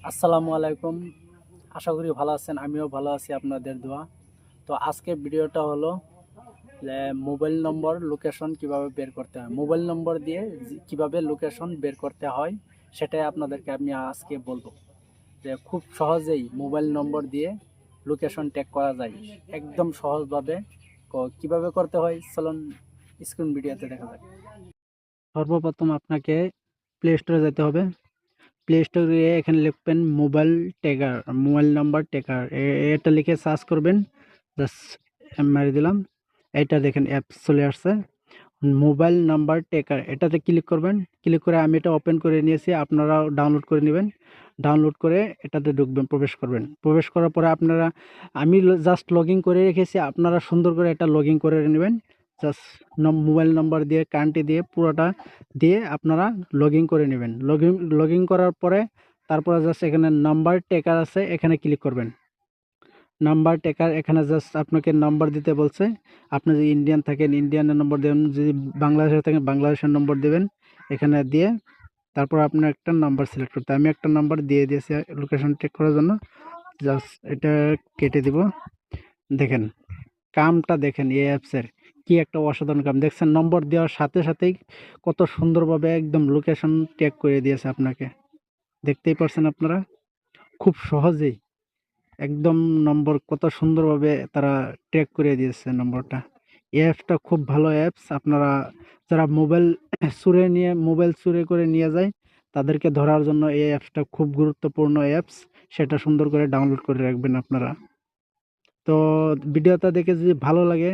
আসসালামু আলাইকুম। আশা করি ভালো আছেন, আমিও ভালো আছি আপনাদের দোয়া। তো আজকে ভিডিওটা হলো যে মোবাইল নম্বর লোকেশন কিভাবে বের করতে হয়, মোবাইল নম্বর দিয়ে কিভাবে লোকেশন বের করতে হয় সেটাই আপনাদেরকে আমি আজকে বলবো। যে খুব সহজেই মোবাইল নম্বর দিয়ে লোকেশন ট্র্যাক করা যায় একদম সহজভাবে। কিভাবে করতে হয় চলুন স্ক্রিন ভিডিওতে দেখা যায়। সর্বপ্রথম আপনাকে প্লে স্টোরে যেতে হবে। প্লে স্টোরে এখানে লিখবেন mobile tracker, mobile number tracker, এটা লিখে সার্চ করবেন। জাস্ট মেরে দিলাম, এটা দেখেন অ্যাপস চলে আসছে। মোবাইল নাম্বার ট্র্যাকার এটাতে ক্লিক করবেন। ক্লিক করে আমি এটা ওপেন করে নিয়েছি, আপনারাও ডাউনলোড করে নেবেন। ডাউনলোড করে এটাতে ঢুকবেন, প্রবেশ করবেন। প্রবেশ করার পরে আপনারা, আমি জাস্ট লগ ইন করে রেখেছি, আপনারা সুন্দর করে এটা লগ ইন করে নেবেন। জাস্ট মোবাইল নাম্বার দিয়ে কান্ট্রি দিয়ে পুরোটা দিয়ে আপনারা লগ ইন করে নেবেন। লগ ইন করার পরে তারপরে জাস্ট এখানে নাম্বার ট্র্যাকার আছে, এখানে ক্লিক করবেন। নাম্বার ট্র্যাকার এখানে জাস্ট আপনাকে নাম্বার দিতে বলছে। আপনি যদি ইন্ডিয়ান থাকেন ইন্ডিয়ানের নম্বর দেবেন, যদি বাংলাদেশে থাকেন বাংলাদেশের নম্বর দেবেন। এখানে দিয়ে তারপর আপনার একটা নাম্বার সিলেক্ট করতে, আমি একটা নাম্বার দিয়ে দিয়েছি লোকেশন চেক করার জন্য। জাস্ট এটা কেটে দিব। দেখেন কামটা দেখেন, এই অ্যাপসের কি একটা অসাধারণ কাম দেখছেন। নম্বর দেওয়ার সাথে সাথেই কত সুন্দরভাবে একদম লোকেশন ট্যাগ করে দিয়েছে আপনাকে, দেখতেই পারছেন আপনারা। খুব সহজেই একদম নম্বর কত সুন্দরভাবে তারা ট্র্যাক করে দিয়েছে নম্বরটা। এই অ্যাপসটা খুব ভালো অ্যাপস। আপনারা যারা মোবাইল চুরি করে নিয়ে যায় তাদেরকে ধরার জন্য এই অ্যাপসটা খুব গুরুত্বপূর্ণ অ্যাপস। সেটা সুন্দর করে ডাউনলোড করে রাখবেন আপনারা। তো ভিডিওটা দেখে যদি ভালো লাগে,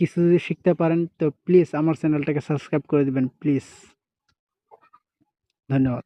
কিছু যদি শিখতে পারেন, তো প্লিজ আমার চ্যানেলটাকে সাবস্ক্রাইব করে দিবেন প্লিজ। ধন্যবাদ।